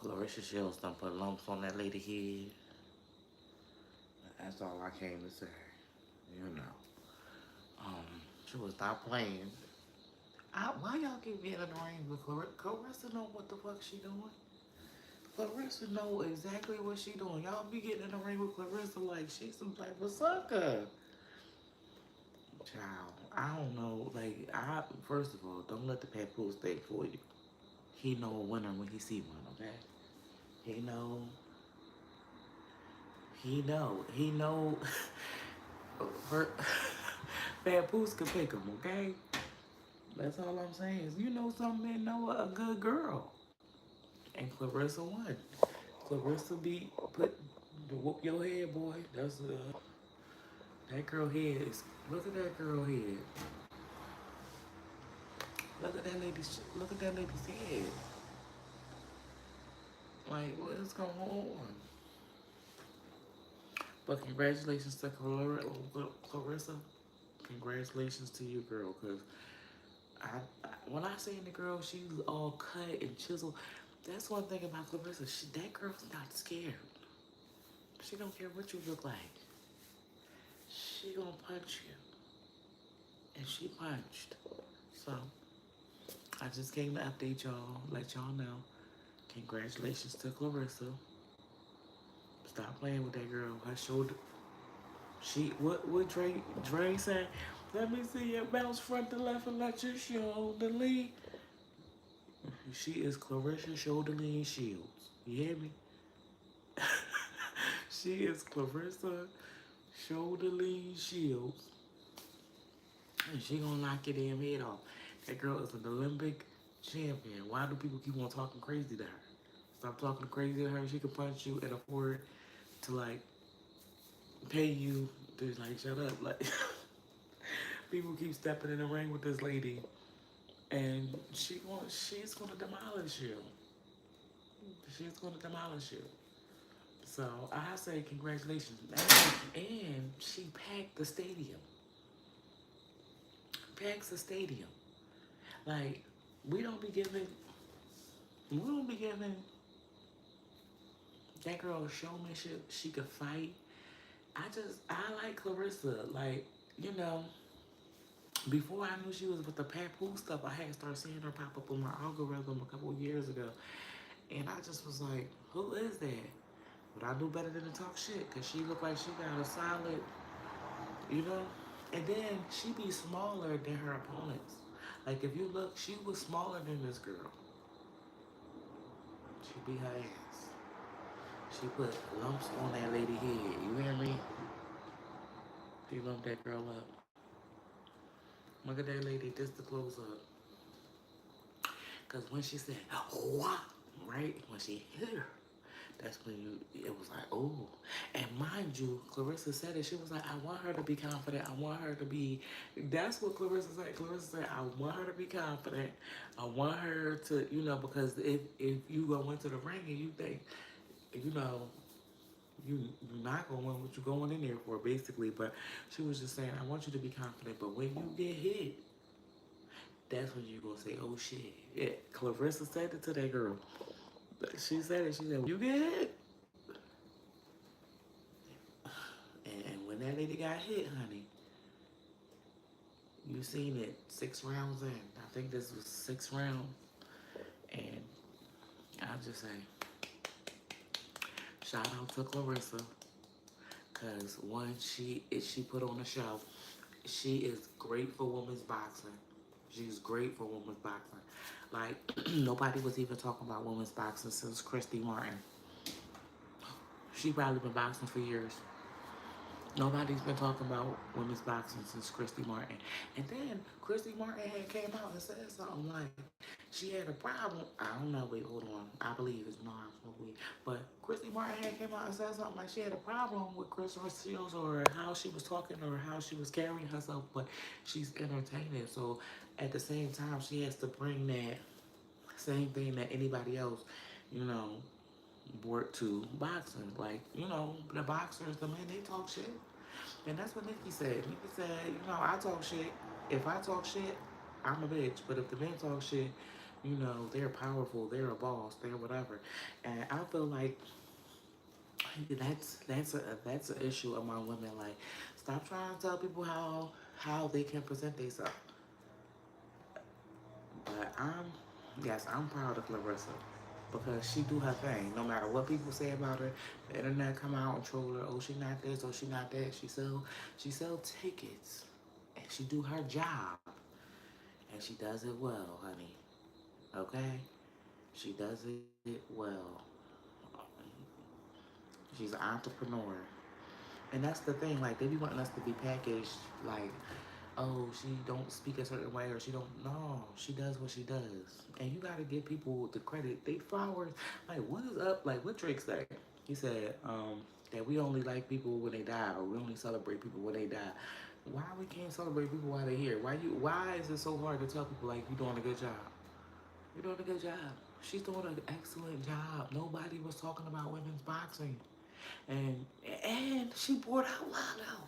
Clarissa Shields done put lumps on that lady head. That's all I came to say. You know. She was not playing. Why y'all keep getting in the ring with Clarissa? Clarissa know what the fuck she doing. Clarissa know exactly what she doing. Y'all be getting in the ring with Clarissa like she's some type of sucker. Child, I don't know. Like, first of all, don't let the papoose think for you. He know a winner when he see one, okay? He know, he know. Her, papoose can pick him, okay? That's all I'm saying. Is you know something, man, know a good girl. And Clarissa won. Clarissa be put the whoop your head, boy. That's that girl head is. Look at that girl head. Look at that lady's. Look at that lady's head. Like what's going on? But congratulations to Clarissa. Congratulations to you, girl. Cause when I seen the girl, she was all cut and chiseled. That's one thing about Clarissa. That girl's not scared. She don't care what you look like. She gonna punch you. And she punched. So, I just came to update y'all, let y'all know. Congratulations to Clarissa. Stop playing with that girl. Her shoulder. What Dre said? Let me see your bounce front to left and let your shoulder lean. She is Clarissa Shoulder Lean Shields. You hear me? She is Clarissa Shoulder Lean Shields. And she gonna knock your damn head off. That girl is an Olympic champion. Why do people keep on talking crazy to her? Stop talking crazy to her. She can punch you and afford to like pay you to like shut up. Like people keep stepping in the ring with this lady, and she's gonna demolish you. She's gonna demolish you. So I say congratulations, and she packed the stadium. Packs the stadium. Like we don't be giving, we don't be giving that girl showmanship. She could fight. I like Clarissa. Like you know, before I knew she was with the Papoose stuff, I had started seeing her pop up on my algorithm a couple of years ago, and I just was like, who is that? But I knew better than to talk shit because she looked like she got a solid, you know. And then she be smaller than her opponents. Like if you look, she was smaller than this girl. She beat her ass. She put lumps on that lady head. You hear me? She lumped that girl up. Look at that lady, this the close up. Cause when she said, "What," right? When she hit her, that's when it was like, oh. And mind you, Clarissa said it. She was like, I want her to be confident. I want her to be. That's what Clarissa said. Clarissa said, I want her to be confident. I want her to, because if you go into the ring and you think, you know, you're not going to win what you're going in there for, basically. But she was just saying, I want you to be confident. But when you get hit, that's when you're going to say, oh shit. Yeah, Clarissa said it to that girl. She said it. She said, you get hit. And when that lady got hit, honey, you seen it 6 rounds in. I think this was 6 rounds. And I'll just say, shout out to Clarissa. Because one, she put on a show. She is great for women's boxing. She's great for women's boxing. Like, nobody was even talking about women's boxing since Christy Martin. She probably been boxing for years. Nobody's been talking about women's boxing since Christy Martin. And then Christy Martin had came out and said something like she had a problem. I don't know, wait, hold on. I believe it's not weed. But Christy Martin had came out and said something like she had a problem with Clarissa Shields or how she was talking or how she was carrying herself, but she's entertaining. So at the same time, she has to bring that same thing that anybody else, you know, brought to boxing. Like, the boxers, the men, they talk shit. And that's what Nikki said. Nikki said, I talk shit. If I talk shit, I'm a bitch. But if the men talk shit, You know, they're powerful, they're a boss, they're whatever. And I feel like that's an issue among women. Like, stop trying to tell people how they can present themselves. But yes, I'm proud of Clarissa because she do her thing. No matter what people say about her, the internet come out and troll her. Oh, she not this. Oh, she not that. She sell tickets, and she do her job, and she does it well, honey. Okay, she does it well. She's an entrepreneur. And that's the thing, like they be wanting us to be packaged like, oh, she don't speak a certain way or she don't no, she does what she does. And you gotta give people the credit. They flowers. Like what is up? Like what Drake say? He said, that we only like people when they die or we only celebrate people when they die. Why we can't celebrate people while they're here? Why is it so hard to tell people like you doing a good job? You're doing a good job. She's doing an excellent job. Nobody was talking about women's boxing. And and she brought out Lotto.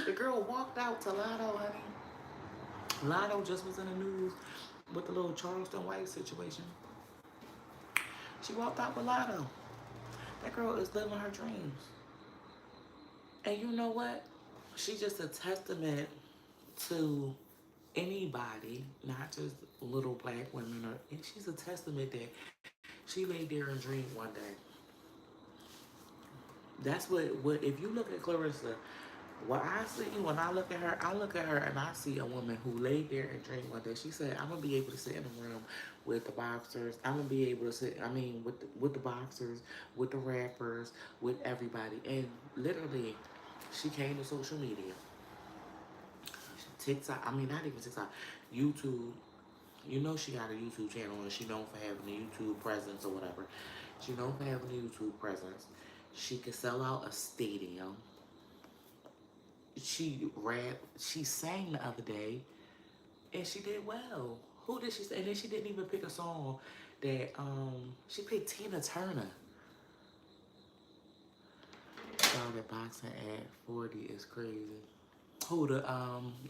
The girl walked out to Lotto, honey. Lotto just was in the news with the little Charleston White situation. She walked out with Lotto. That girl is living her dreams. And you know what? She's just a testament to anybody, not just little black women. And she's a testament that she laid there and dreamed one day. That's what if you look at Clarissa, what I see when I look at her and I see a woman who laid there and dreamed one day. She said, "I'm gonna be able to sit in the room with the boxers. I'm gonna be able to sit. I mean, with the boxers, with the rappers, with everybody." And literally, she came to social media, TikTok. I mean, not even TikTok, YouTube. You know, she got a YouTube channel and she known for having a YouTube presence or whatever. She known for having a YouTube presence. She could sell out a stadium. She sang the other day and she did well. Who did she say? And then she didn't even pick a song that she picked Tina Turner. Started boxing at 40 is crazy. Who the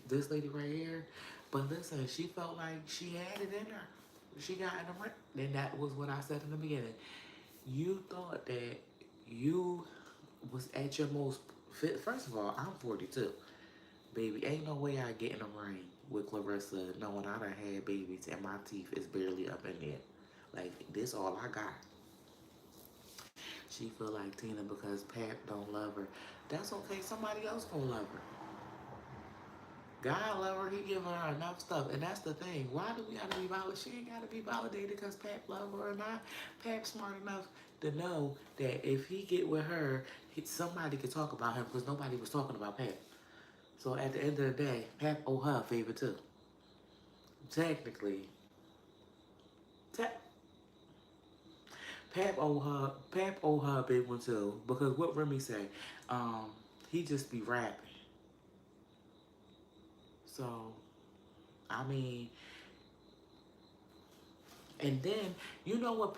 this lady right here? But listen, she felt like she had it in her. She got in the ring. And that was what I said in the beginning. You thought that you was at your most fit. First of all, I'm 42. Baby, ain't no way I get in the ring with Clarissa knowing I done had babies and my teeth is barely up in there. Like, this all I got. She feel like Tina because Pat don't love her. That's okay. Somebody else gonna love her. God love her. He giving her enough stuff. And that's the thing. Why do we gotta be validated? She ain't gotta be validated because Pat love her or not. Pat's smart enough to know that if he get with her, somebody could talk about him because nobody was talking about Pat. So at the end of the day, Pap owe her a favor too. Technically, te- Pap owe her a big one too. Because what Remy say, um, he just be rapping. So I mean, and then you know what?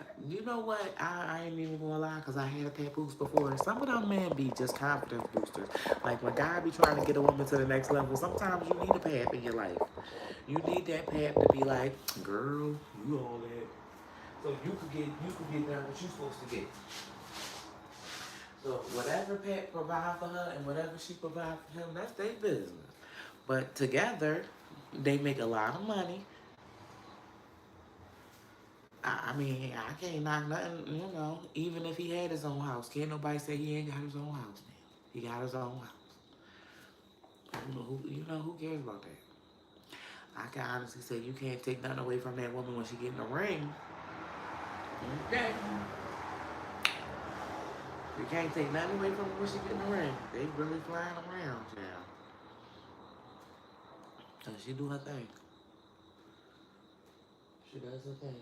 I ain't even gonna lie, cause I had a papoose before. Some of them men be just confidence boosters. Like when God be trying to get a woman to the next level, sometimes you need a pap in your life. You need that pap to be like, girl, you all that. So you could get done what you supposed to get. So whatever Pat provide for her and whatever she provide for him, that's their business. But together, they make a lot of money. I mean, I can't knock nothing, you know. Even if he had his own house, can't nobody say he ain't got his own house now. He got his own house. Who cares about that? I can honestly say you can't take nothing away from that woman when she get in the ring. Okay. You can't take nothing away from her when she get in the ring. They really flying around, child. So she do her thing. She does her thing.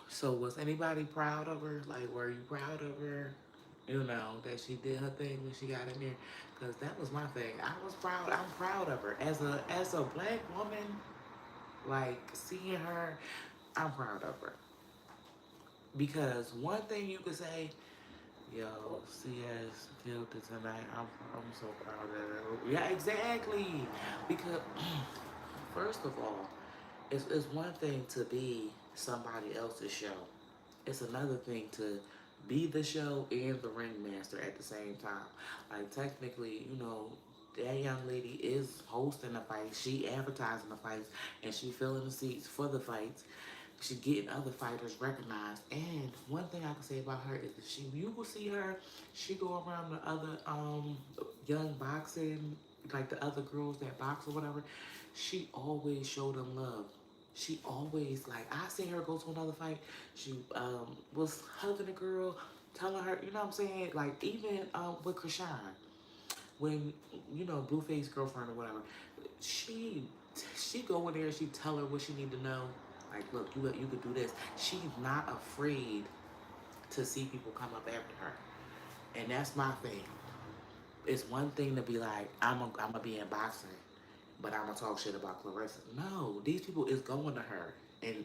So was anybody proud of her? Like, were you proud of her? You know, that she did her thing when she got in there? Because that was my thing. I was proud. I'm proud of her. As a black woman, like, seeing her, I'm proud of her. Because one thing you could say, Yo, CS killed it tonight. I'm so proud of her. Yeah, exactly. Because first of all, it's one thing to be somebody else's show. It's another thing to be the show and the ringmaster at the same time. Like technically, that young lady is hosting the fight. She advertising the fights, and she filling the seats for the fights. She getting other fighters recognized. And one thing I can say about her is that you will see her. She go around the other young boxing, like the other girls that box or whatever. She always show them love. She always like I seen her go to another fight. She was hugging a girl, telling her, you know what I'm saying? Like even with Krishan, when Blueface girlfriend or whatever, she she go in there and she tell her what she need to know. Like, look, you could do this. She's not afraid to see people come up after her, and that's my thing. It's one thing to be like, I'm gonna be in boxing, but I'm gonna talk shit about Clarissa. No, these people is going to her and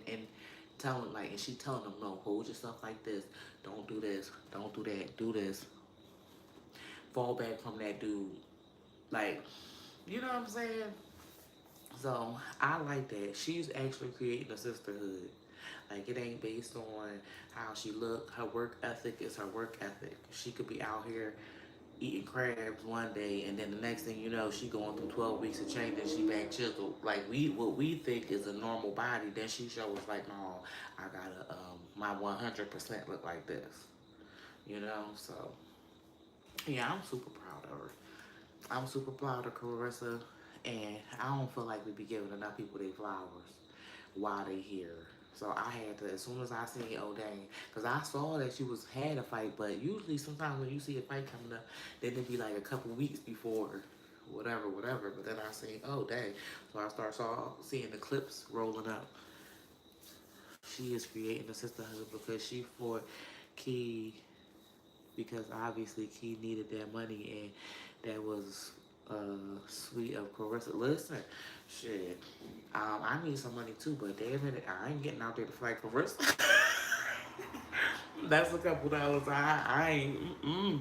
telling like, and she telling them, no, hold yourself like this. Don't do this. Don't do that. Do this. Fall back from that dude. Like, you know what I'm saying? So I like that. She's actually creating a sisterhood. Like it ain't based on how she look. Her work ethic is her work ethic. She could be out here eating crabs one day, and then the next thing you know, she going through 12 weeks of change, and she back chiseled. Like what we think is a normal body, then she shows like, no, I gotta my 100% look like this. So yeah, I'm super proud of her. I'm super proud of Clarissa, and I don't feel like we be giving enough people their flowers while they here. So I had to, as soon as I seen, oh dang, because I saw that she had a fight, but usually sometimes when you see a fight coming up, then it'd be like a couple weeks before, whatever, whatever. But then I seen, oh dang, so I seeing the clips rolling up. She is creating a sisterhood because she fought Key because obviously Key needed that money, and that was sweet of Clarissa. Listen, shit, I need some money too, but damn it, I ain't getting out there to fight Clarissa. That's a couple dollars. I ain't,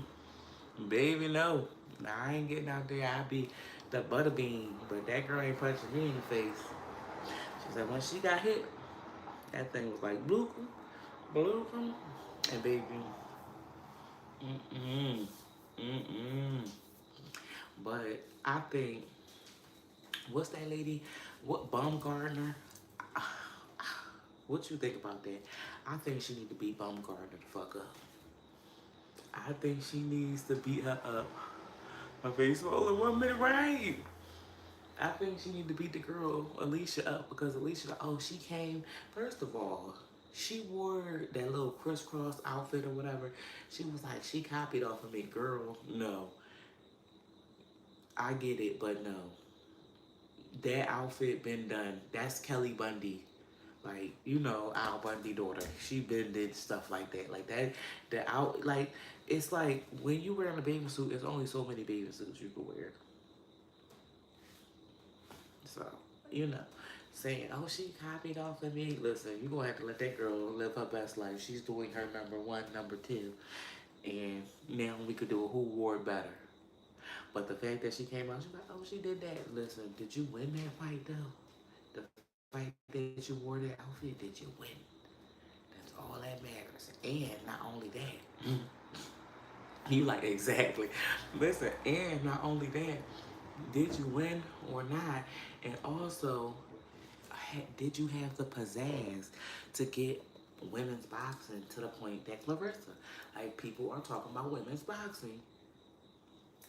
baby, no. I ain't getting out there. I be the butterbean, but that girl ain't punching me in the face. She said when she got hit, that thing was like blue, blue, and baby, mm-mm, mm-mm. But I think, what's that lady? What Baumgartner? What you think about that? I think she need to beat Baumgartner the fuck up. I think she needs to beat her up. Her face rolling 1 minute, right? I think she need to beat the girl Alicia up because Alicia, oh, she came. First of all, she wore that little crisscross outfit or whatever. She was like, she copied off of me, girl. No, I get it, but no. That outfit been done. That's Kelly Bundy. Like, Al Bundy daughter. She been did stuff like that. Like that the out like it's like when you wearing a bathing suit, there's only so many bathing suits you can wear. So, you know, saying, oh, she copied off of me. Listen, you gonna have to let that girl live her best life. She's doing her number one, number two. And now we could do a who wore better. But the fact that she came out, she's like, oh, she did that. Listen, did you win that fight though? The fact that you wore that outfit, did you win? That's all that matters. And not only that, you like exactly. Listen, and not only that, did you win or not? And also, did you have the pizzazz to get women's boxing to the point that Clarissa, like people are talking about women's boxing,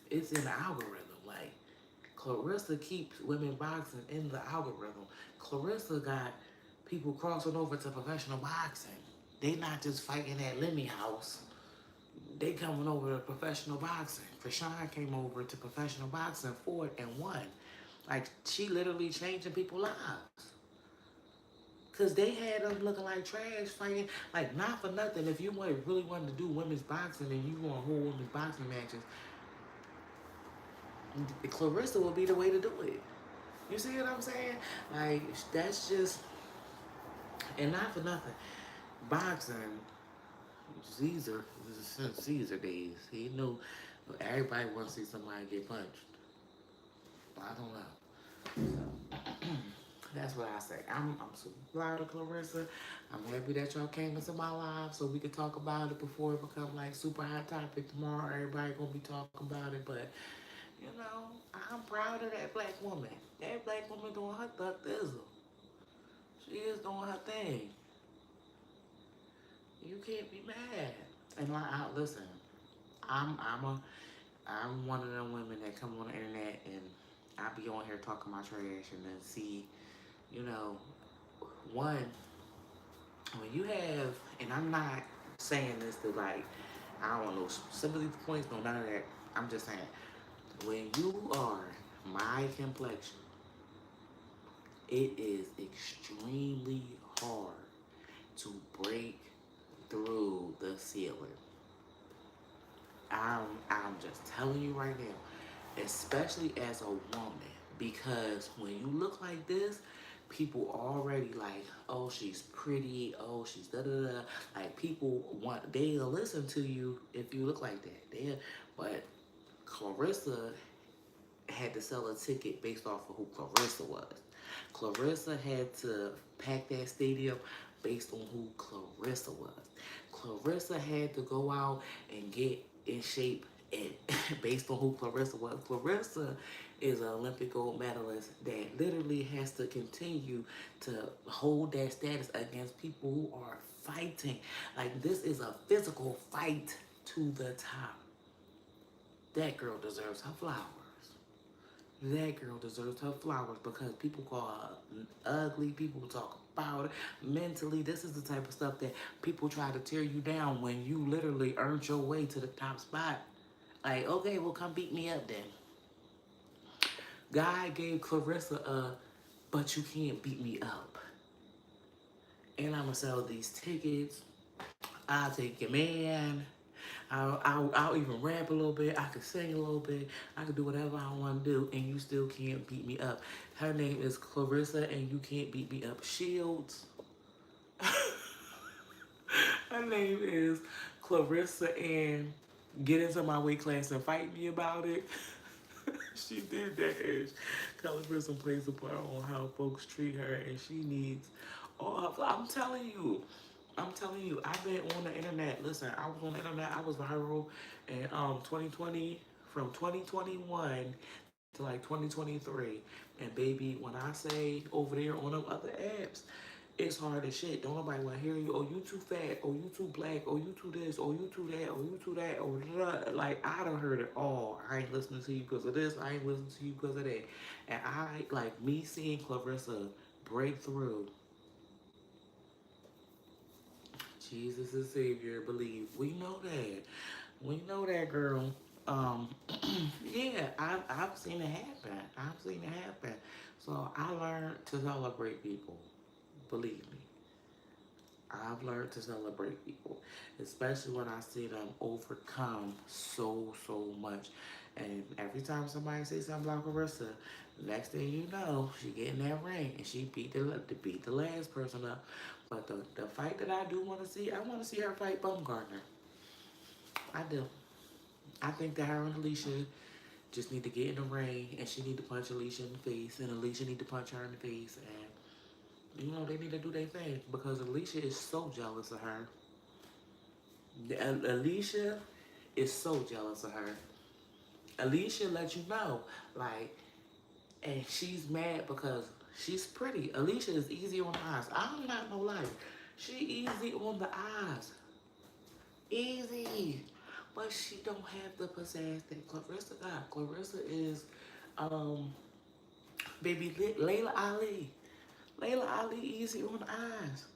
it's in the algorithm. Like Clarissa keeps women boxing in the algorithm. Clarissa got people crossing over to professional boxing. They not just fighting at Lemmy House. They coming over to professional boxing. Krishan came over to professional boxing, fought and won. Like she literally changing people's lives. Cause they had them looking like trash fighting. Like not for nothing. If you really wanted to do women's boxing and you want whole women's boxing matches, Clarissa would be the way to do it. You see what I'm saying? Like that's just, and not for nothing. Boxing, Caesar, since Caesar days. He knew everybody wants to see somebody get punched. I don't know. So, that's what I say. I'm so proud of Clarissa. I'm happy that y'all came into my live so we could talk about it before it become like super hot topic tomorrow. Everybody gonna be talking about it, but you know, I'm proud of that black woman. That black woman doing her thug thizzle. She is doing her thing. You can't be mad. And like, listen, I'm one of them women that come on the internet and I be on here talking my trash and then see, you know, one when you have, and I'm not saying this to like, I don't want no sympathy points, no none of that. I'm just saying, when you are my complexion, it is extremely hard to break through the ceiling. I'm just telling you right now, especially as a woman, because when you look like this, people already like, oh, she's pretty, oh, she's da da da. Like people want, they'll listen to you if you look like that. But Clarissa had to sell a ticket based off of who Clarissa was. Clarissa had to pack that stadium based on who Clarissa was. Clarissa had to go out and get in shape and based on who Clarissa was. Clarissa is an Olympic gold medalist that literally has to continue to hold that status against people who are fighting. Like this is a physical fight to the top. That girl deserves her flowers. That girl deserves her flowers because people call her ugly. People talk about it mentally. This is the type of stuff that people try to tear you down when you literally earned your way to the top spot. Like, okay, well, come beat me up then. God gave Clarissa a, but you can't beat me up. And I'm going to sell these tickets. I'll take your man. I'll even rap a little bit. I could sing a little bit. I could do whatever I want to do, and you still can't beat me up. Her name is Clarissa, and you can't beat me up. Shields. Her name is Clarissa, and get into my weight class and fight me about it. She did that. And Clarissa plays a part on how folks treat her, and she needs all her. I'm telling you, I've been on the internet. Listen, I was on the internet. I was viral in 2020, from 2021 to like 2023. And baby, when I say over there on them other apps, it's hard as shit. Don't nobody want to hear you. Oh, you too fat. Oh, you too black. Oh, you too this. Oh, you too that. Oh, you too that. Oh, blah. Like, I done heard it all. I ain't listening to you because of this. I ain't listening to you because of that. And I, like, me seeing Clarissa break through. Jesus is Savior, believe. We know that. We know that, girl. Um, yeah, I've seen it happen. I've seen it happen. So I learned to celebrate people. Believe me. I've learned to celebrate people, especially when I see them overcome so much. And every time somebody says something about Carissa, next thing you know, she get in that ring and she beat the last person up. But the fight that I do want to see, I want to see her fight Baumgartner. I do. I think that her and Alicia just need to get in the ring, and she need to punch Alicia in the face, and Alicia need to punch her in the face, and you know they need to do their thing because Alicia is so jealous of her. Alicia is so jealous of her. Alicia let you know, like, and she's mad because she's pretty. Alicia is easy on the eyes. I'm not no liar. She easy on the eyes. Easy. But she don't have the pizzazz that Clarissa got. Clarissa is, um, baby Layla Ali. Layla Ali easy on the eyes.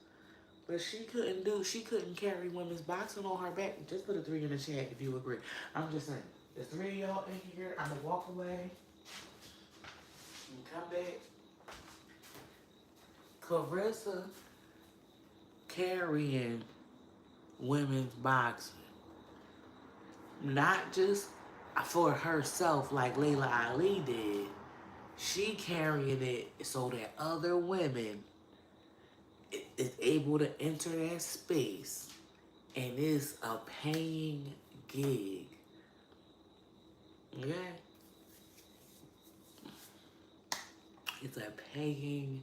But she couldn't carry women's boxing on her back. Just put a 3 in the chat if you agree. I'm just saying, there's 3 of y'all in here. I'm gonna walk away and come back. Clarissa carrying women's boxing. Not just for herself like Layla Ali did. She carrying it so that other women is able to enter that space And it's a paying gig. Okay? It's a paying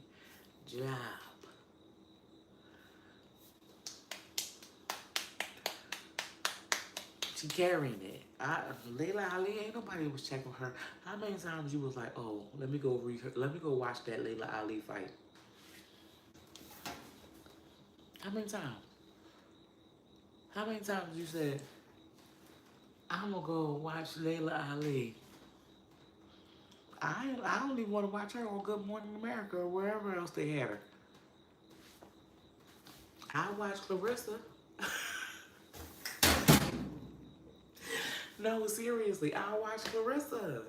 job. She carrying it. Layla Ali, ain't nobody was checking her. How many times you was like, oh, let me go read her, let me go watch that Layla Ali fight? How many times? How many times you said, I'm gonna go watch Layla Ali? I don't even want to watch her on Good Morning America or wherever else they had her. I watch Clarissa. No, seriously, I watch Clarissa.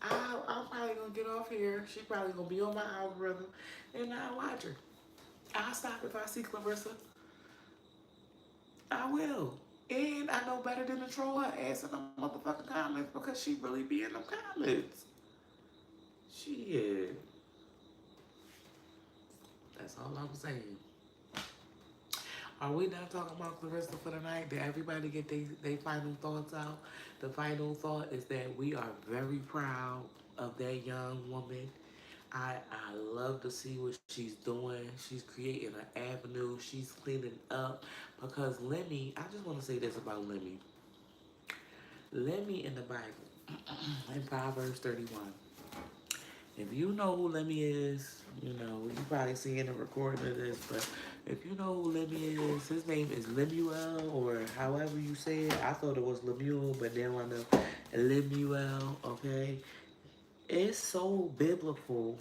I'm probably gonna get off here. She probably gonna be on my algorithm, and I'll watch her. I'll stop if I see Clarissa. I will. And I know better than to troll her ass in the motherfucking comments because she really be in them comments. Shit. That's all I'm saying. Are we done talking about Clarissa for the night? Did everybody get their final thoughts out? The final thought is that we are very proud of that young woman. I love to see what she's doing. She's creating an avenue. She's cleaning up. Because Lemmy, I just want to say this about Lemmy. Lemmy in the Bible, in Proverbs 31. If you know who Lemmy is, you know, you probably seeing a recording of this, but if you know who Lemmy is, his name is Lemuel, or however you say it. I thought it was Lemuel, but now I know Lemuel, okay? It's so biblical,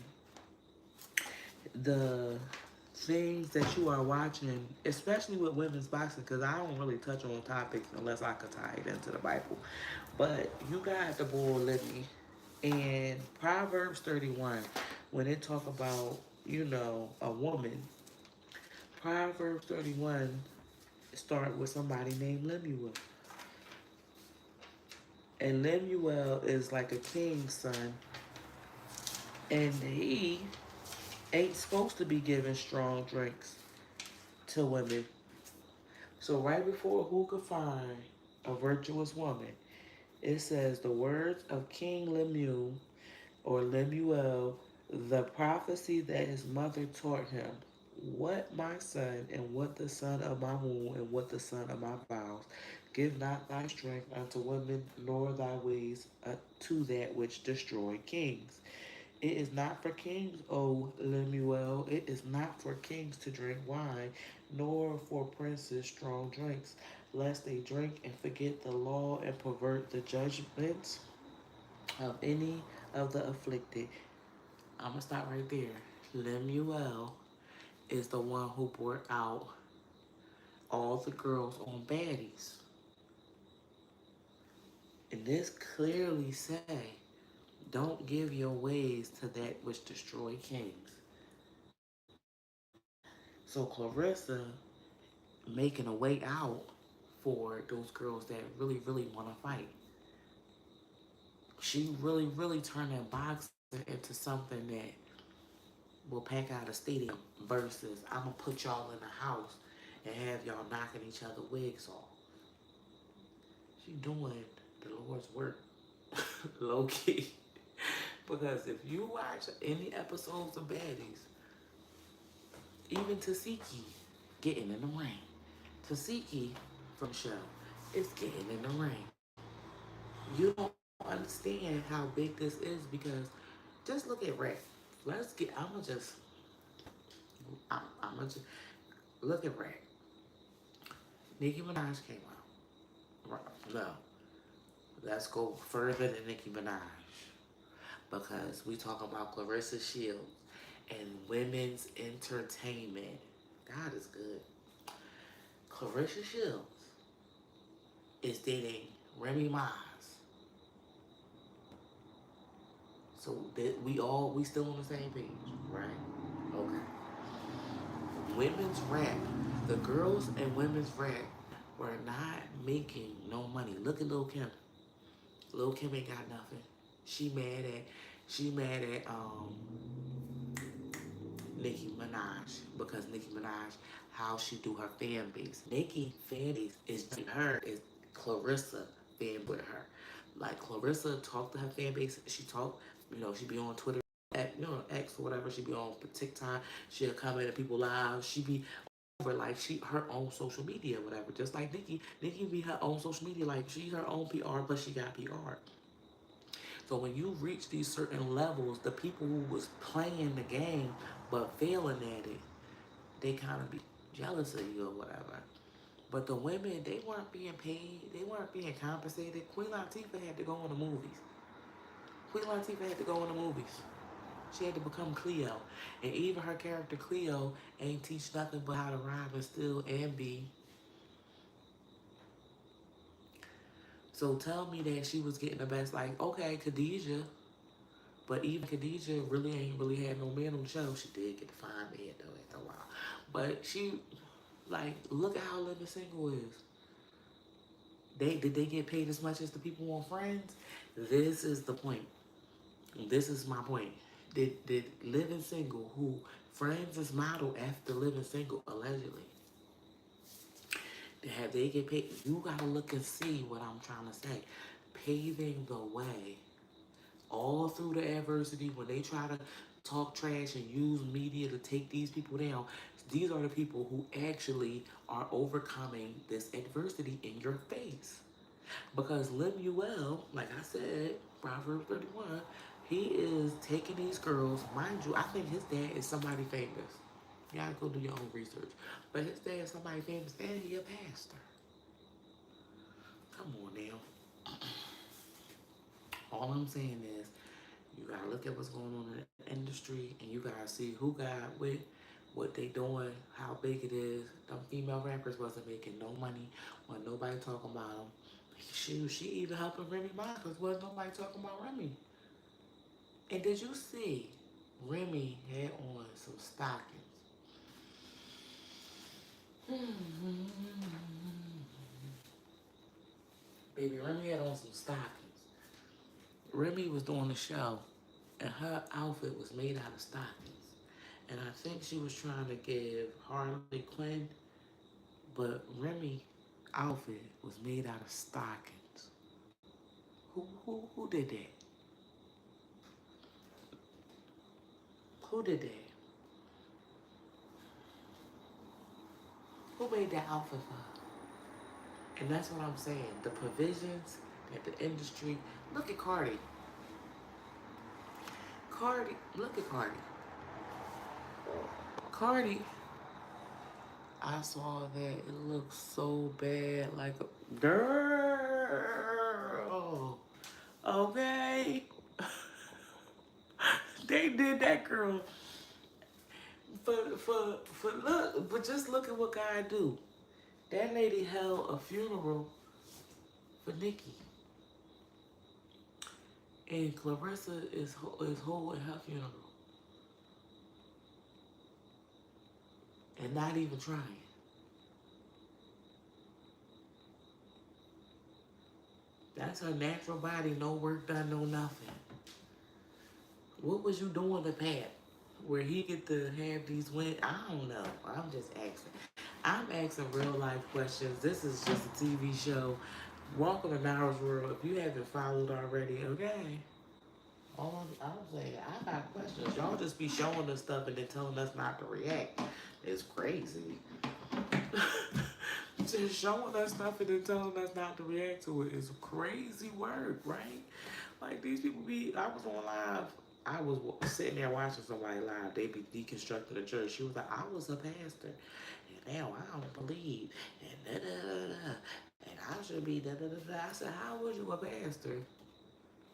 the things that you are watching, especially with women's boxing, because I don't really touch on topics unless I could tie it into the Bible. But you got the boy Lemmy. And Proverbs 31, when it talk about, you know, a woman, Proverbs 31 start with somebody named Lemuel. And Lemuel is like a king's son. And he ain't supposed to be giving strong drinks to women. So right before who could find a virtuous woman, it says the words of King Lemuel or Lemuel, the prophecy that his mother taught him. What my son, and what the son of my womb, and what the son of my vows. Give not thy strength unto women, nor thy ways to that which destroy kings. It is not for kings, O Lemuel, it is not for kings to drink wine, nor for princes strong drinks, lest they drink and forget the law and pervert the judgments of any of the afflicted. I'm gonna stop right there. Lemuel is the one who brought out all the girls on baddies. And this clearly say, don't give your ways to that which destroy kings. So Clarissa making a way out for those girls that really, really want to fight. She really, really turning boxing into something that will pack out a stadium versus I'm gonna put y'all in a house and have y'all knocking each other wigs off. She doing the Lord's work, low key. Because if you watch any episodes of Baddies, even Tasiki getting in the ring, Tasiki from the show is getting in the ring. You don't understand how big this is because just look at Ray. I'm gonna just look at Ray. Nicki Minaj came out. No, let's go further than Nicki Minaj because we talk about Clarissa Shields and women's entertainment. God is good. Clarissa Shields is dating Remy Ma. So that we still on the same page, right? Okay. Women's rap, the girls in women's rap were not making no money. Look at Lil Kim. Lil Kim ain't got nothing. She mad at Nicki Minaj, because Nicki Minaj, how she do her fan base. Nicki fan base is her, is Clarissa fan with her. Like Clarissa talk to her fan base. She talk, she be on Twitter, X or whatever. She be on TikTok. She'll comment at people live. She be over like she her own social media, whatever. Just like Nicki, Nicki be her own social media. Like she's her own PR, but she got PR. So when you reach these certain levels, the people who was playing the game but failing at it, they kind of be jealous of you or whatever. But the women, they weren't being paid. They weren't being compensated. Queen Latifah had to go in the movies. Queen Latifah had to go in the movies. She had to become Cleo. And even her character Cleo ain't teach nothing but how to rhyme and still and be. So tell me that she was getting the best. Like, okay, Khadijah. But even Khadijah really ain't really had no man on the show. She did get to find man though after a while. But she, like, look at how Living Single is. Did they get paid as much as the people on Friends? This is the point. This is my point. Did Living Single, who Friends is modeled after Living Single, allegedly, have they get paid? You gotta look and see what I'm trying to say. Paving the way all through the adversity when they try to talk trash and use media to take these people down. These are the people who actually are overcoming this adversity in your face. Because Lemuel, like I said, Proverbs 31, he is taking these girls. Mind you, I think his dad is somebody famous. You gotta go do your own research. But his dad is somebody famous and he a pastor. Come on now. All I'm saying is, you gotta look at what's going on in the industry and you gotta see who got with what they doing, how big it is. Them female rappers wasn't making no money when nobody talking about them. She even helping Remy Ma because wasn't nobody talking about Remy. And did you see Remy had on some stockings? Baby, Remy had on some stockings. Remy was doing the show and her outfit was made out of stockings. And I think she was trying to give Harley Quinn, but Remy outfit was made out of stockings. Who did that? Who did that? Who made that outfit for her? And that's what I'm saying. The provisions that the industry. Look at Cardi. Look at Cardi. Cardi, I saw that it looks so bad. Like a girl. Okay. They did that girl. For look, but just look at what God do. That lady held a funeral for Nicki. And Clarissa is holding her funeral. And not even trying. That's her natural body, no work done, no nothing. What was you doing to Pat? Where he get to have these wins? I don't know. I'm just asking. I'm asking real life questions. This is just a TV show. Welcome to Nara's World. If you haven't followed already, okay. All I'm saying, I got questions. Y'all just be showing us stuff and then telling us not to react. It's crazy. Just showing us stuff and then telling us not to react to it is crazy work, right? Like these people be. I was on live. I was sitting there watching somebody live. They be deconstructing the church. She was like, I was a pastor, and now I don't believe, and da da da da, and I should be da da da da. I said, how was you a pastor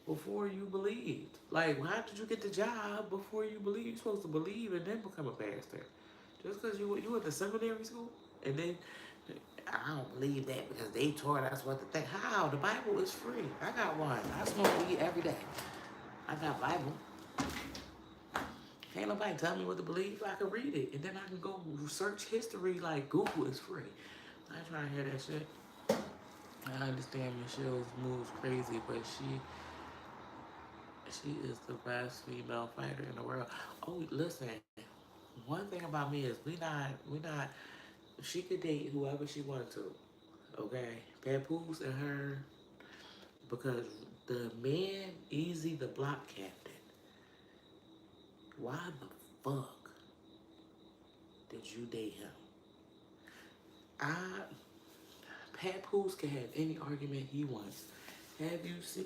before you believed? Like, how did you get the job before you believe? You're supposed to believe and then become a pastor. Just because you went to seminary school and then I don't believe that because they taught us what to think. How? The Bible is free. I got one. I smoke weed every day. I got Bible. Can't nobody tell me what to believe. I can read it and then I can go search history like Google is free. I ain't trying to hear that shit. I understand Michelle's moves crazy, but she is the best female fighter in the world. Oh, listen. one thing about me is we not. She could date whoever she wanted to. Okay, Papoose and her, because the man, Easy the block captain. Why the fuck did you date him? I Papoose can have any argument he wants. Have you seen?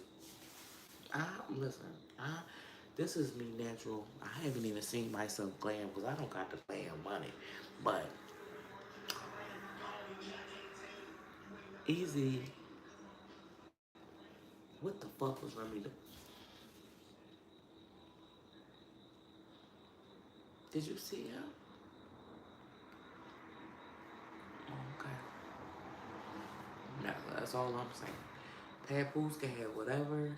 I listen. I This is me natural. I haven't even seen myself glam because I don't got the glam money. But Easy, what the fuck was Remy? Did you see him? Okay. No, that's all I'm saying. Papoose can have whatever.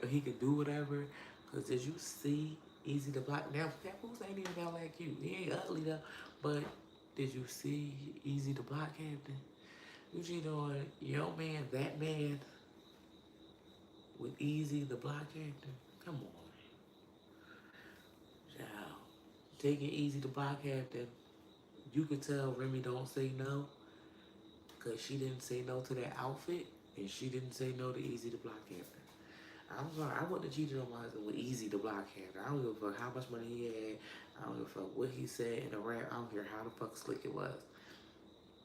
He can do whatever. Cause did you see Easy the Block? Now Papoose ain't even that like you. He ain't ugly though. But did you see Easy the Block Captain? You cheated on your man, that man, with Easy the Block Captain? Come on, child. Taking Easy the Block Captain, you could tell Remy don't say no, cause she didn't say no to that outfit, and she didn't say no to Easy the Block Captain. I'm sorry, I wouldn't have cheated on my husband with Easy the Block Captain. I don't give a fuck how much money he had. I don't give a fuck what he said in a rap. I don't care how the fuck slick it was.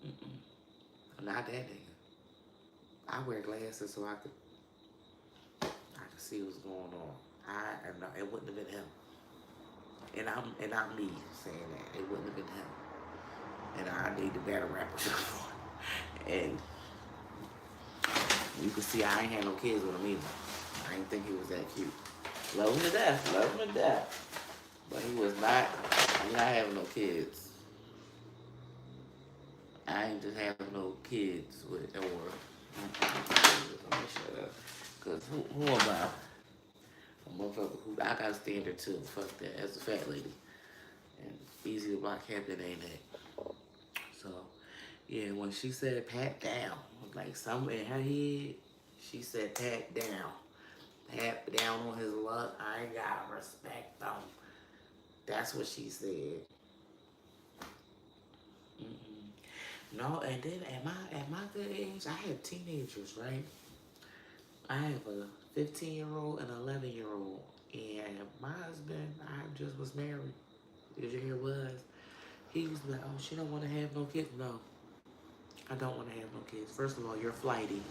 Mm-mm. I'm not that nigga. I wear glasses so I could see what's going on. I am not. It wouldn't have been him. And I'm me saying that it wouldn't have been him. And I need the battle rapper for it. And you can see I ain't had no kids with him either. I didn't think he was that cute. Love him to death. Love him to death. But he was not. He not having no kids. I ain't just having no kids with or. Let me shut up. Cause who am I? A motherfucker who I got a standard too. Fuck that. As a fat lady. And Easy to Block Captain ain't that. So yeah, when she said pat down, like something in her head, she said pat down. Pat down on his luck. I ain't gotta respect him. That's what she said. Mm-mm. No, and then at my good age, I had teenagers, right? I have a 15-year-old and an 11-year-old, and my husband, I just was married. Did you hear was? He was like, oh, she don't want to have no kids. No, I don't want to have no kids. First of all, you're flighty.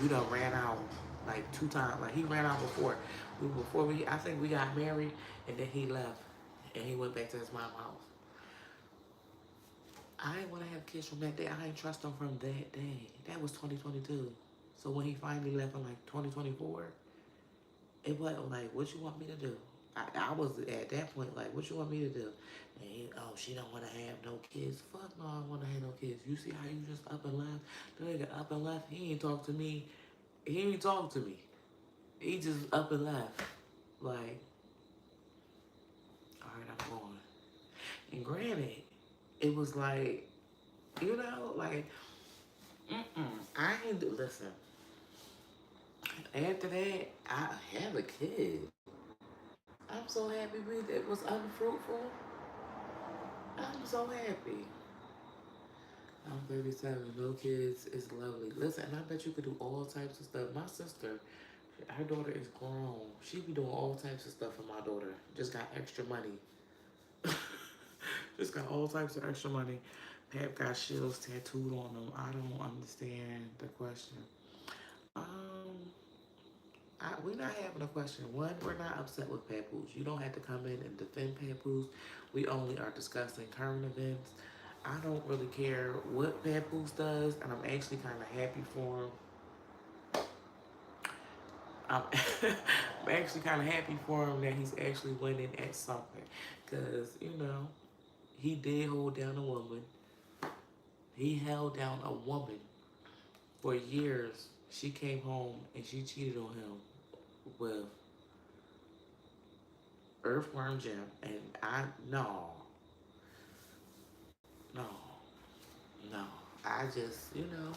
You done ran out like 2 times. Like he ran out before. I think we got married, and then he left, and he went back to his mom's house. I didn't want to have kids from that day. I didn't trust him from that day. That was 2022. So when he finally left in like 2024, it wasn't like, what you want me to do? I was at that point like, what you want me to do? And oh, she don't want to have no kids. Fuck no, I don't want to have no kids. You see how you just up and left? The nigga up and left. He ain't talk to me. He ain't talk to me. He just up and left. Like, all right, I'm going. And granted, it was like, like, I ain't listen. After that, I had a kid. I'm so happy it was unfruitful. I'm so happy. I'm 37, no kids is lovely. Listen, and I bet you could do all types of stuff. My sister, her daughter is grown. She be doing all types of stuff for my daughter. Just got extra money. Just got all types of extra money. Pap got Shields tattooed on them. I don't understand the question. Um, we're not having a question. One, we're not upset with Papoose. You don't have to come in and defend Papoose. We only are discussing current events. I don't really care what Papoose does, and I'm actually kind of happy for him. I'm, I'm actually kind of happy for him that he's actually winning at something. Because, he did hold down a woman. He held down a woman for years. She came home and she cheated on him with Earthworm Jim. And no, no. I just,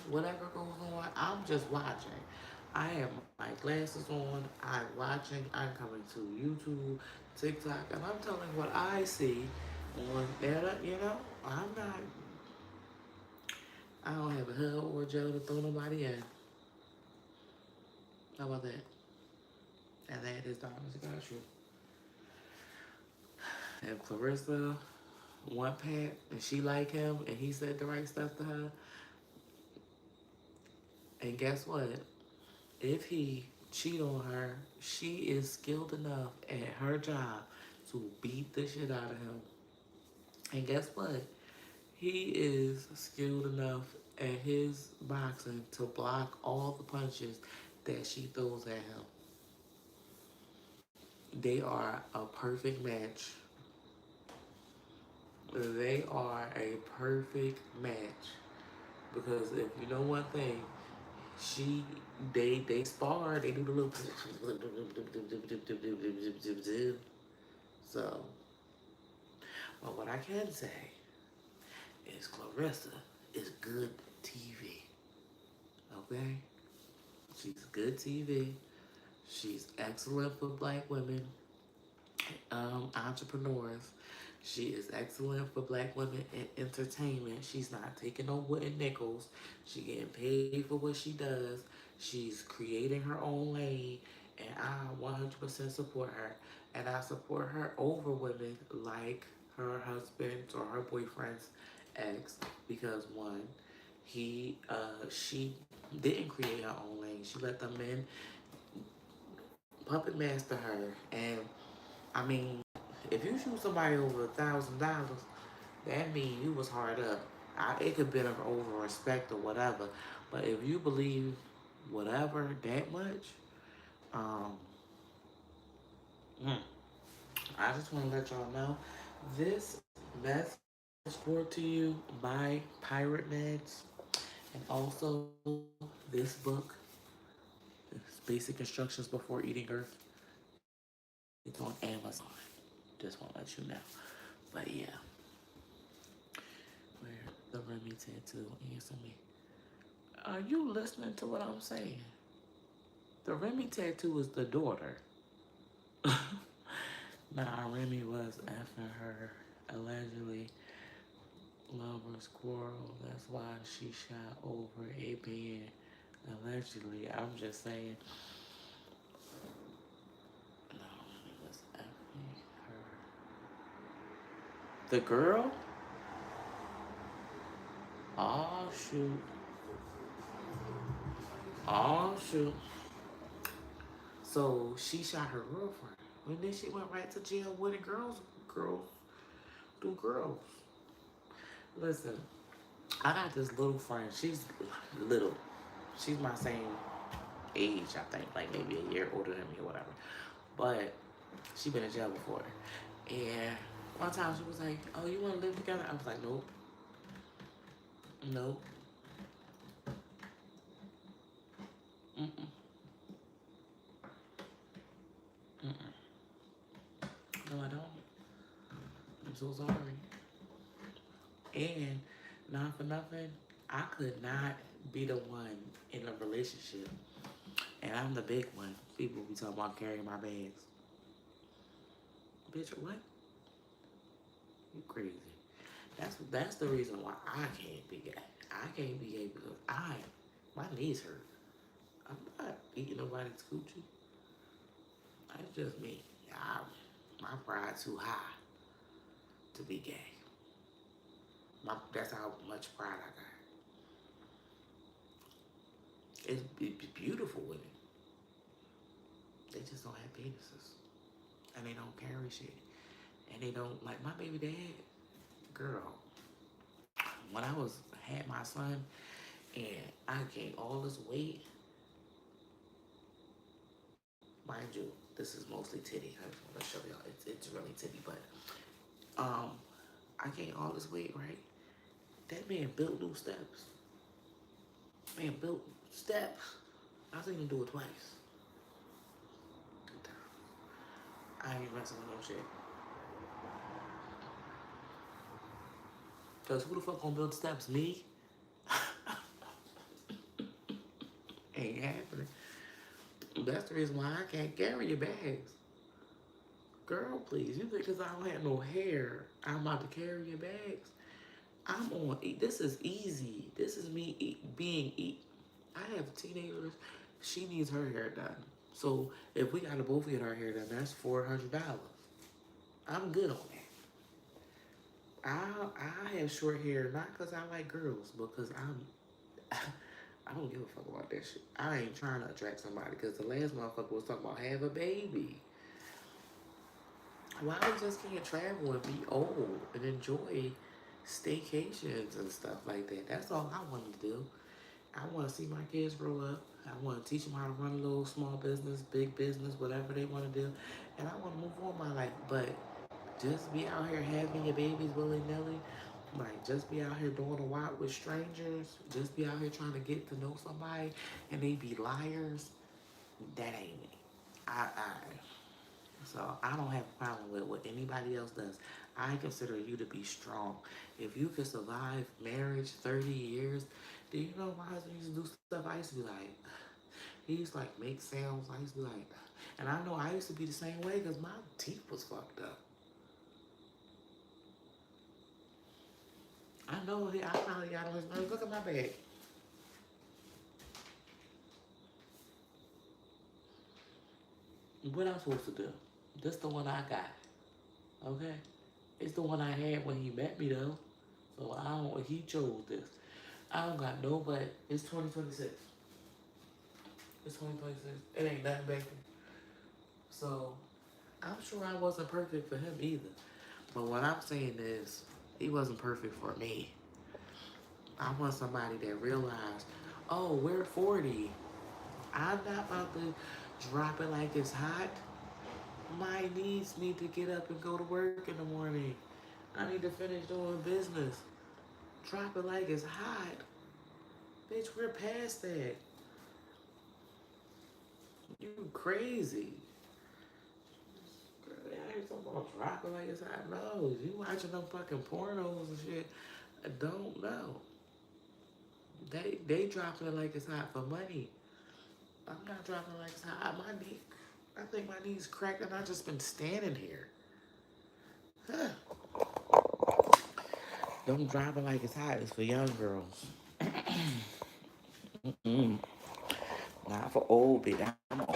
whatever goes on, I'm just watching. I have my glasses on, I'm watching, I'm coming to YouTube, TikTok, and I'm telling what I see. On that, I'm not. I don't have a hell or a jail to throw nobody in. How about that? And that is the honest to God truth. If Clarissa want Pat and she like him and he said the right stuff to her, and guess what? If he cheat on her, she is skilled enough at her job to beat the shit out of him. And guess what? He is skilled enough at his boxing to block all the punches that she throws at him. They are a perfect match. They are a perfect match. Because if you know one thing, she they spar, they do the little so but what I can say is Clarissa is good TV. Okay? She's good TV. She's excellent for black women, entrepreneurs. She is excellent for black women in entertainment. She's not taking no wooden nickels. She getting paid for what she does. She's creating her own lane, and I 100% support her. And I support her over women like her husband or her boyfriend's ex because one, she didn't create her own lane. She let the men puppet master her, and I mean, if you shoot somebody over $1,000, that means you was hard up. It could be over respect or whatever, but if you believe whatever that much, um, mm, I just want to let y'all know this message is brought to you by Pirate Meds, and also this book, Basic Instructions Before Eating Earth. It's on Amazon. Just want to let you know. But yeah. Where the Remy tattoo answer me. Are you listening to what I'm saying? The Remy tattoo is the daughter. Nah, Remy was after her allegedly lovers quarrel. That's why she shot over it being allegedly. I'm just saying. No, Remy was after her. The girl? Oh shoot. Oh shoot. So she shot her girlfriend. And then she went right to jail with the girls do girls. Listen, I got this little friend. She's little. She's my same age, I think, like maybe a year older than me or whatever. But she been in jail before. And one time she was like, "Oh, you want to live together?" I was like, "Nope, nope, mm-mm, mm-mm. No, I don't. I'm so sorry." And not for nothing, I could not be the one in a relationship. And I'm the big one. People be talking about carrying my bags. Bitch, what? You crazy. That's the reason why I can't be gay. I can't be gay because my knees hurt. I'm not eating nobody's coochie. That's just me. My pride too high to be gay. That's how much pride I got. It's beautiful women. They just don't have penises. And they don't carry shit. And they don't, like my baby dad, girl, when I had my son and I gained all this weight, mind you, this is mostly titty. I just want to show y'all it's really titty, but um I gained all this weight, right? That man built new steps. Man built steps. I seen him do it twice. I ain't messing with no shit. Cause who the fuck gonna build steps? Me? Ain't happening. That's the reason why I can't carry your bags. Girl, please. You think because I don't have no hair, I'm about to carry your bags? I'm on. This is easy. This is me being eat. I have teenagers. She needs her hair done. So if we gotta both get our hair done, that's $400. I'm good on that. I have short hair not because I like girls, but because I don't give a fuck about that shit. I ain't trying to attract somebody because the last motherfucker was talking about have a baby. Why we just can't travel and be old and enjoy staycations and stuff like that? That's all I want to do. I want to see my kids grow up. I want to teach them how to run a little small business, big business, whatever they want to do. And I want to move on my life. But just be out here having your babies willy-nilly. Like, just be out here doing a lot with strangers. Just be out here trying to get to know somebody and they be liars. That ain't me. So I don't have a problem with what anybody else does. I consider you to be strong. If you could survive marriage 30 years, do you know my husband used to do stuff? I used to be like, he used to like make sounds. I used to be like, and I know I used to be the same way because my teeth was fucked up. I know I finally got on his nerves. Look at my bag. What I'm supposed to do? This the one I got. Okay? It's the one I had when he met me though. So I don't he chose this. I don't got no but it's 2026. It's 2026. It ain't nothing back then. So I'm sure I wasn't perfect for him either. But what I'm saying is he wasn't perfect for me. I want somebody that realized, oh, we're 40. I'm not about to drop it like it's hot. My needs need to get up and go to work in the morning. I need to finish doing business. Drop it like it's hot. Bitch, we're past that. You crazy. Girl, I ain't talking about drop it like it's hot. No, you watching them fucking pornos and shit. I don't know. They dropping it like it's hot for money. I'm not dropping it like it's hot. My knee, I think my knees cracked and I just been standing here. Huh. Don't drop it like it's hot. It's for young girls. Mm. Not for old bitch. I'm old.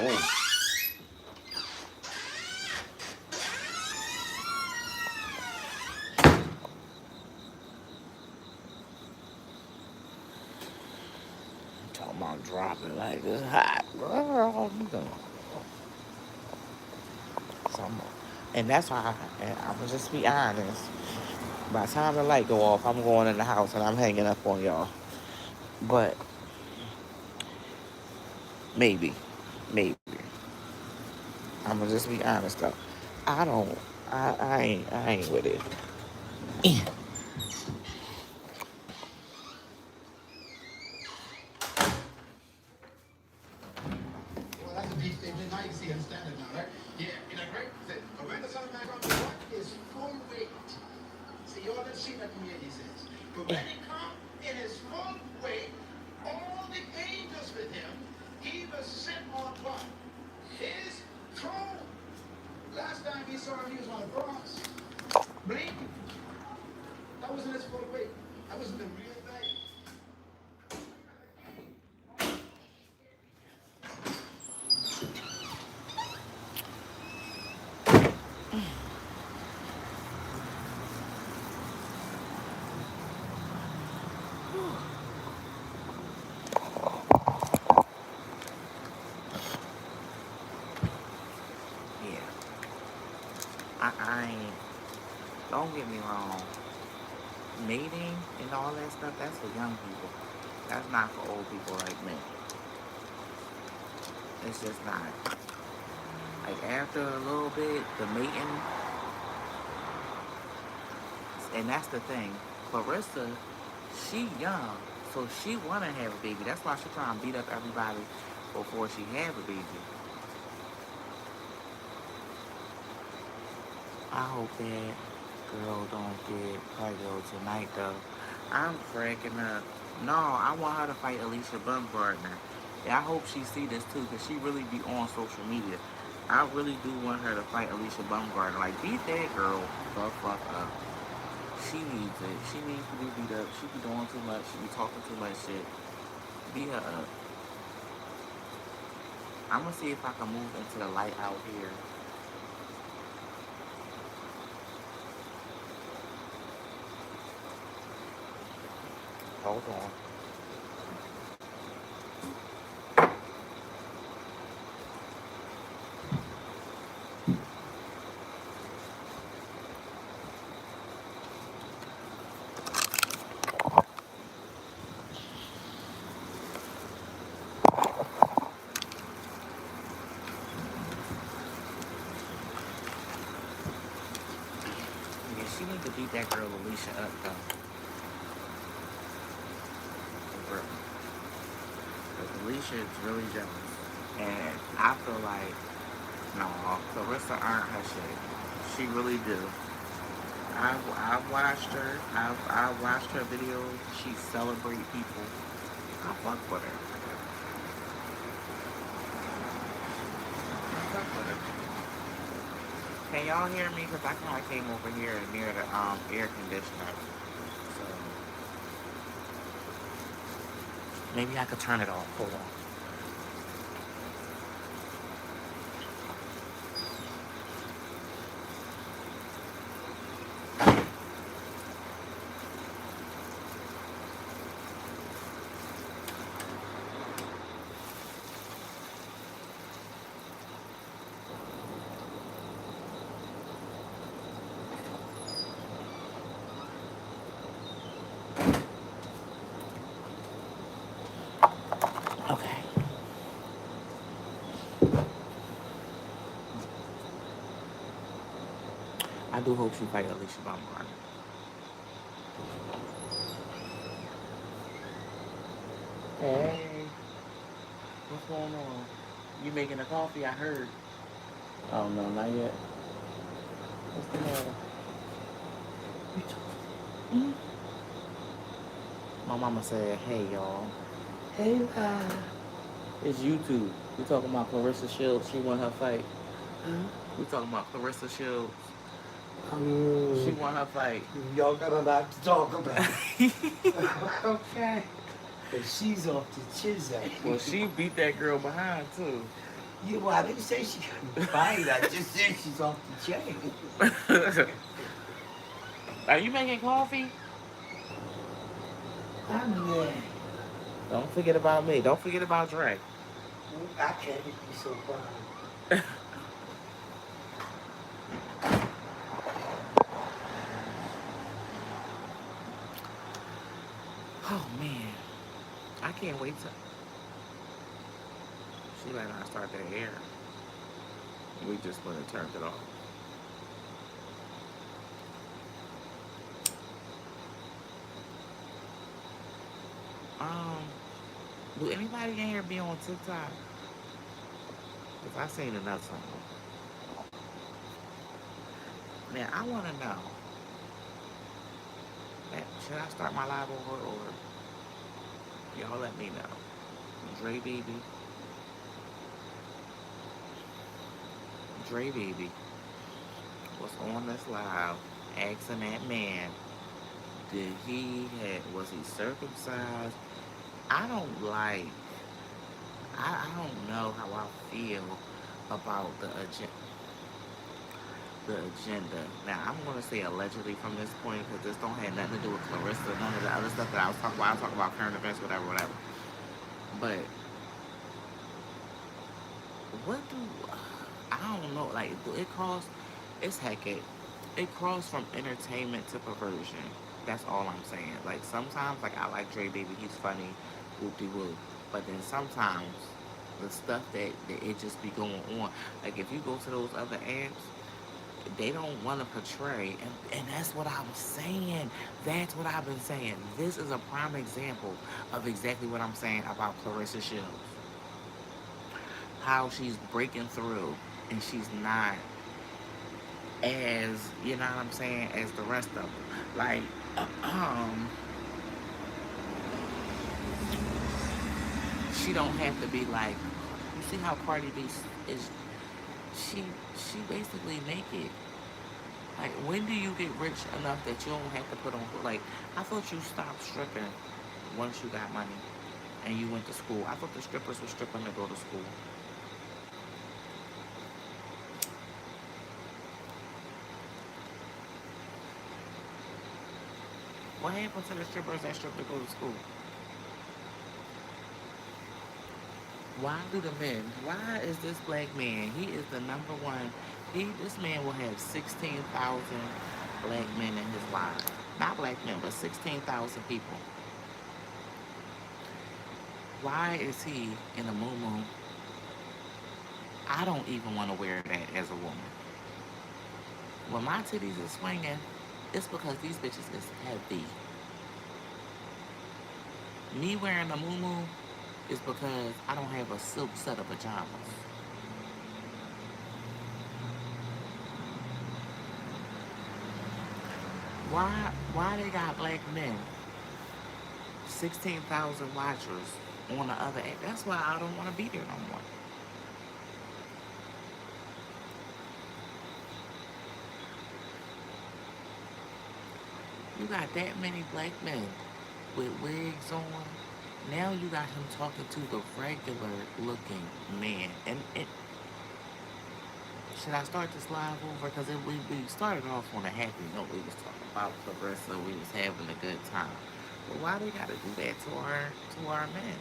I'm talking about dropping like it's hot. Girl, some, and that's why I'm gonna just be honest. By the time the light go off, I'm going in the house and I'm hanging up on y'all. But maybe, maybe. I'm gonna just be honest though. I don't. I ain't with it. Well, that's a deep statement. Now you see him standing now, right? Yeah, in a great sense. But when the Son of Man comes, what is full weight? See, you all didn't see that from yet, he says. But when he comes in his full weight, all the angels with him, he was sit on what? His throne. Last time he saw him, he was on a cross. Bleeding. That wasn't his full weight. That wasn't the real thing. Yeah. I ain't. Don't get me wrong. Mating and all that stuff, that's for young people. That's not for old people like me. It's just not. Like after a little bit, the mating, and that's the thing. Clarissa, she young, so she wanna have a baby. That's why she trying to beat up everybody before she have a baby. I hope that girl don't get pregnant tonight though. I'm cracking up. No, I want her to fight Alicia Bumgardner. Yeah, I hope she see this too, cause she really be on social media. I really do want her to fight Alicia Baumgartner. Like, beat that girl the fuck up. She needs it. She needs to be beat up. She be doing too much. She be talking too much shit. Beat her up. I'm gonna see if I can move into the light out here. Hold on. Yeah, she need to beat that girl Alicia up though. For real. 'Cause Alicia is really jealous. And I feel like, no, Clarissa earned her shit. She really do. I've watched her. I've watched her videos. She celebrate people. I fuck with her. I fuck with her. Can y'all hear me? Because I kind of came over here near the air conditioner. So maybe I could turn it off. Hold on. Okay. I do hope she fight Alicia Baumgartner. Hey, what's going on? You making a coffee? I heard. Oh no, not yet. What's the matter? Mm. My mama said, "Hey y'all, Hey, it's YouTube. We talking about Clarissa Shields. She won her fight. huh? We talking about Clarissa Shields. She Um, won her fight. y'all got a lot to talk about. Okay. But she's off the chisel. Well, she beat that girl behind too. Yeah, well, I didn't say she couldn't fight. I just said she's off the chain. Are you making coffee? I'm there. Don't forget about me. Don't forget about Dre. I can't be so fine. Oh man, I can't wait to. She better not start that air. We just went and turned it off. Um, do anybody in here be on TikTok? Cause I seen enough something. Now I want to know. Should I start my live over or y'all let me know? Dre baby, Dre baby was on this live asking that man, was he circumcised? I don't like. I don't know how I feel about the agenda. Now, I'm going to say allegedly from this point because this don't have nothing to do with Clarissa, none of the other stuff that I was talking about. I talk about current events, whatever, whatever. But what do, I don't know, like, it's hectic. It crossed from entertainment to perversion. That's all I'm saying. Like, sometimes, like, I like Dre Baby, he's funny, whoop-de-whoop. But then sometimes, the stuff that it just be going on. Like, if you go to those other apps, they don't want to portray, and that's what I'm saying. That's what I've been saying. This is a prime example of exactly what I'm saying about Clarissa Shields. How she's breaking through, and she's not as, you know what I'm saying, as the rest of them. Like, um, she don't have to be like, you see how Cardi B is, she she basically naked. Like, when do you get rich enough that you don't have to put on, like, I thought you stopped stripping once you got money and you went to school. I thought the strippers were stripping to go to school. What happened to the strippers that strip to go to school? Why do the men, why is this black man, he is the number one, this man will have 16,000 black men in his life. Not black men, but 16,000 people. Why is he in a moo? I don't even want to wear that as a woman. When my titties is swinging, it's because these bitches is heavy. Me wearing a moo is because I don't have a silk set of pajamas. Why they got black men, 16,000 watchers on the other end? That's why I don't want to be there no more. You got that many black men with wigs on. Now you got him talking to the regular looking man. And should I start this live over? Because we started off on a happy note. We was talking about Clarissa. We was having a good time. But why they gotta do that to our men?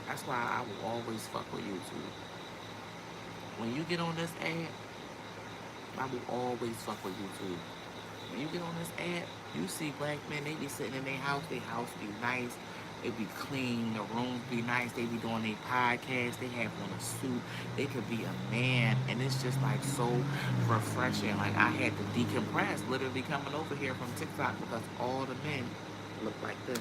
That's why I will always fuck with YouTube. When you get on this ad, I will always fuck with YouTube. When you get on this app, you see black men, they be sitting in their house be nice, it be clean, the rooms be nice, they be doing their podcast, they have on a suit, they could be a man, and it's just like so refreshing. Like, I had to decompress literally coming over here from TikTok because all the men look like this.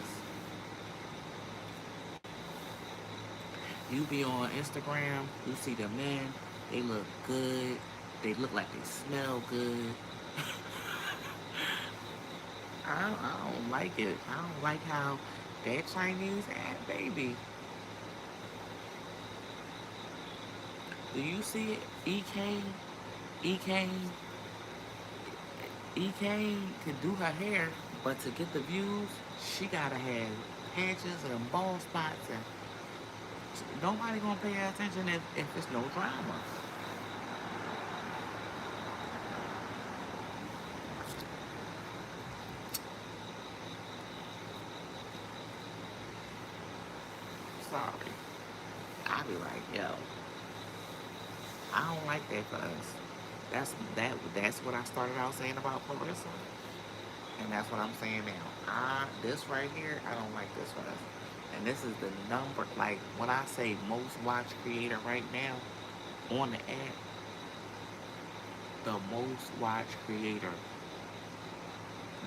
You be on Instagram, you see the men, they look good, they look like they smell good. I don't like it. I don't like how that Chinese ass baby. Do you see it? E can do her hair, but to get the views, she gotta have patches and bald spots, and nobody gonna pay attention if it's no drama. Sorry. I be like, yo, I don't like that for us. That's what I started out saying about Clarissa, and that's what I'm saying now. This right here, I don't like this for us. And this is the number, like, when I say most watched creator right now on the app, the most watched creator.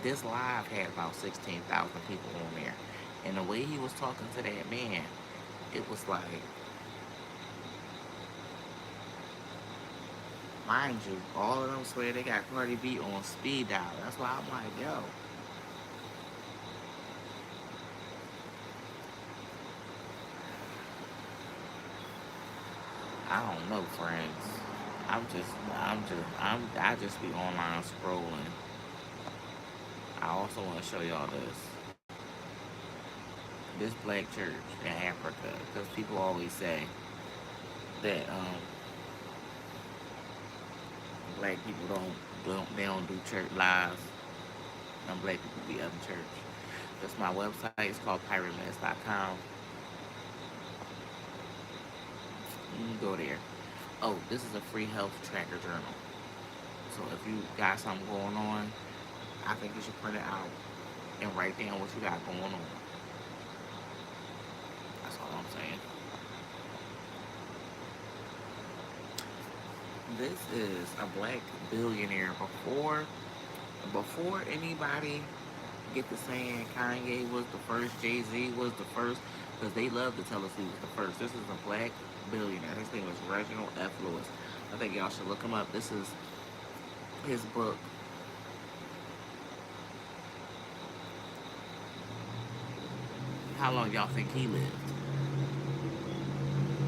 This live had about 16,000 people on there. And the way he was talking to that man, it was like, mind you, all of them swear they got Cardi B on speed dial. That's why I'm like, yo. I don't know, friends. I just be online scrolling. I also want to show y'all this black church in Africa, because people always say that black people they don't do church lives, and black people be up in church. That's my website. It's called pyramidmess.com. You can go there. Oh, this is a free health tracker journal. So if you got something going on, I think you should print it out and write down what you got going on. That's all I'm saying. This is a black billionaire. Before anybody get to saying Kanye was the first, Jay-Z was the first, because they love to tell us he was the first. This is a black billionaire. His name is Reginald F. Lewis. I think y'all should look him up. This is his book. How long y'all think he lived?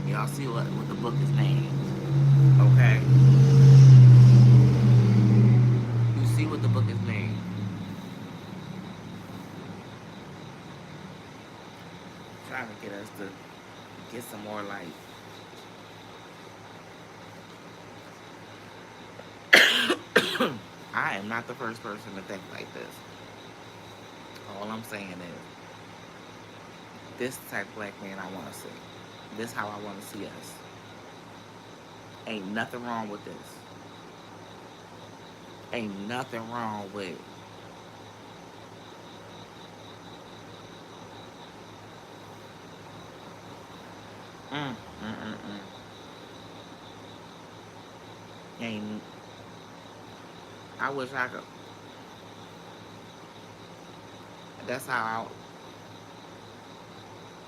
Y'all see what the book is named. Okay? You see what the book is named. Trying to get us to get some more light. I am not the first person to think like this. All I'm saying is, this type of black man I want to see. This how I want to see us. Ain't nothing wrong with this. Ain't nothing wrong with mm, mm, mm, mm. Ain't I wish I could. That's how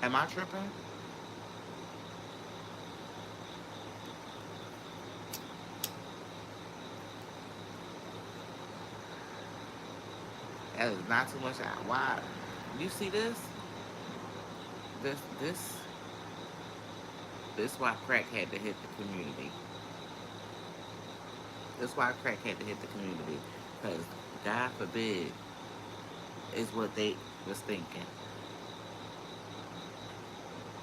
am I tripping? That is not too much. Why? You see this? This this this why crack had to hit the community. That's why crack had to hit the community. Because God forbid is what they was thinking.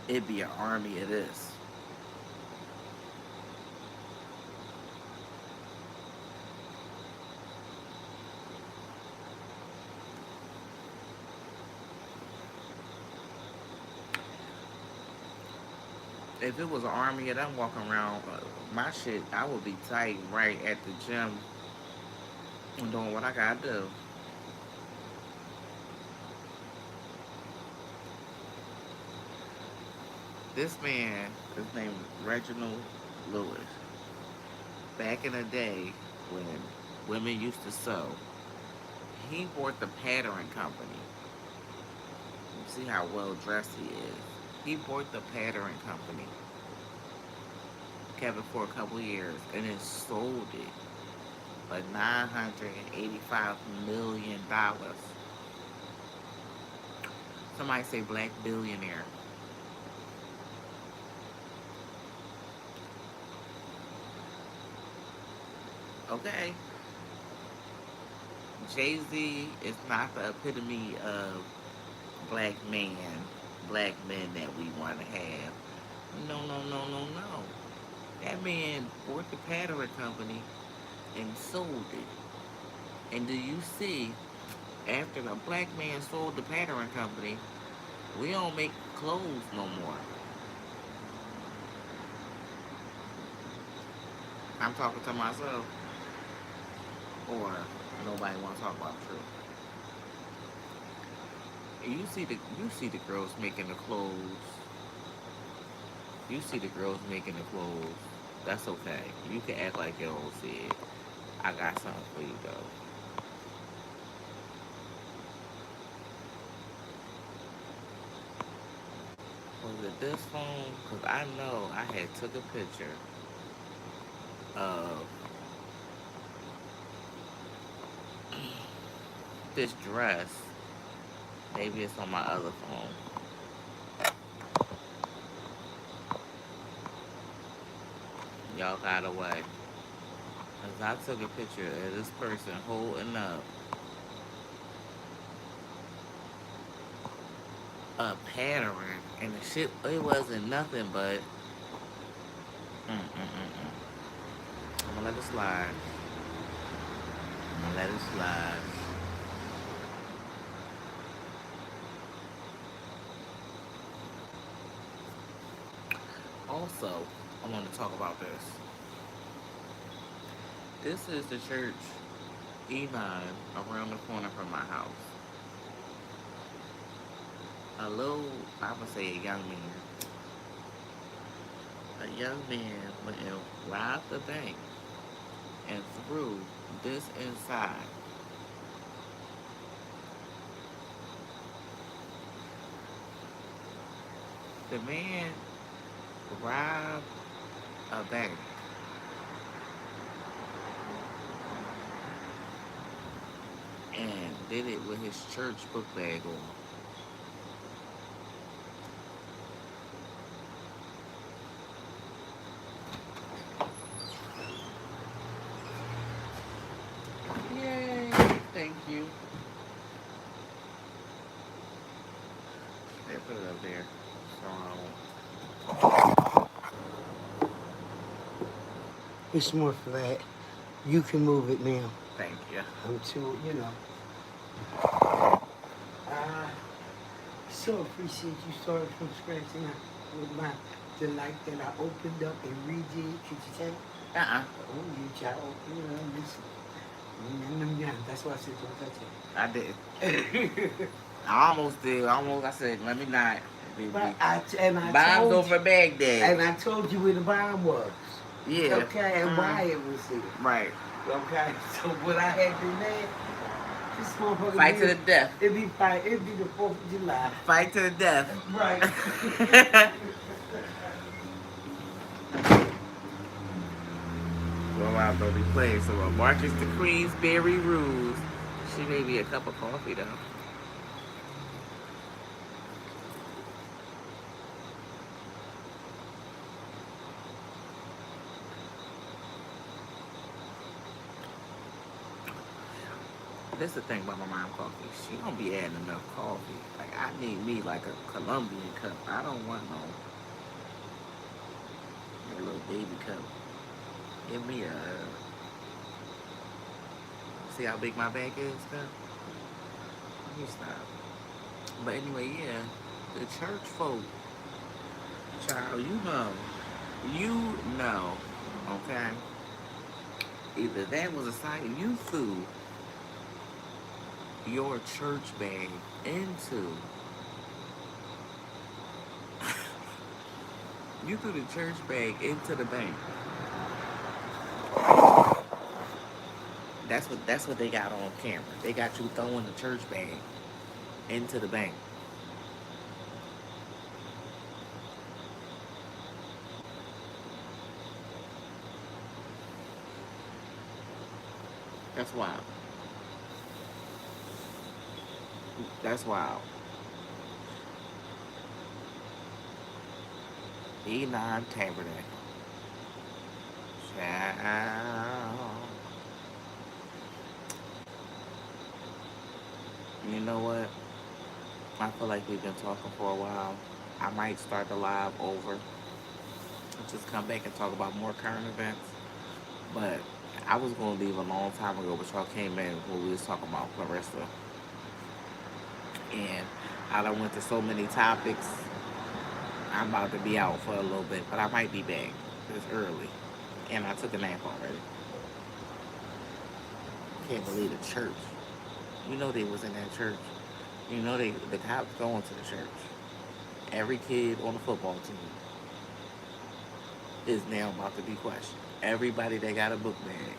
It'd be an army of this. If it was an army of them walking around, my shit, I would be tight right at the gym and doing what I gotta do. This man, his name is Reginald Lewis. Back in the day when women used to sew, he bought the pattern company. You see how well dressed he is. He bought the pattern company, kept it for a couple years, and then sold it for $985 million. Somebody say black billionaire. Okay. Jay-Z is not the epitome of black man, black men that we want to have. No, no, no, no, no. That man bought the pattern company and sold it. And do you see, after the black man sold the pattern company, we don't make clothes no more. I'm talking to myself, or nobody want to talk about the truth. You see the girls making the clothes. You see the girls making the clothes. That's okay. You can act like you don't see it. I got something for you though. Was it this phone? Cause I know I had took a picture of this dress. Maybe it's on my other phone. Y'all got away. Cause I took a picture of this person holding up a pattern, and the shit, it wasn't nothing but. I'm gonna let it slide. I'm gonna let it slide. Also, I want to talk about this. This is the church E9 around the corner from my house. A little, I would say a young man. A young man went and robbed the bank and threw this inside. The man robbed a bank and did it with his church book bag on. Thank you. They put it up there. So, It's more flat. You can move it now. thank you. I'm too, you know. I so appreciate you starting from scratch and with my delight that I opened up and redid. Could you tell? Uh-uh. Oh, you child, you know, listen. That's why I said don't touch I did. it. I almost did. I said, let me not. But I Bombs told over you, Baghdad. and I told you where the bomb was. Yeah. Okay, and why it was there. Right. Okay, so what I had been there, this motherfucker. Fight to the death. It'd be the 4th of July. Fight to the death. Right. Well, I don't be playing. So, Marcus the Queensberry rules. She made me a cup of coffee, though. This is the thing about my mom coffee. She don't be adding enough coffee. Like, I need me like a Colombian cup. I don't want no little baby cup. Give me a... See how big my bag is, though? Let me stop. But anyway, yeah. The church folk. Child, you know, okay? Either that was a sign you threw your church bag into. You threw the church bag into the bank. That's what they got on camera. They got you throwing the church bag into the bank. That's wild. That's wild. E9 Tabernacle. Child. You know what? I feel like we've been talking for a while. I might start the live over and just come back and talk about more current events. But I was going to leave a long time ago, but y'all came in when we was talking about Clarissa. And I done went to so many topics. I'm about to be out for a little bit, but I might be back. It's early. And I took a nap already. Can't believe the church. You know they was in that church. You know the cops going to the church. Every kid on the football team is now about to be questioned. Everybody that got a book bag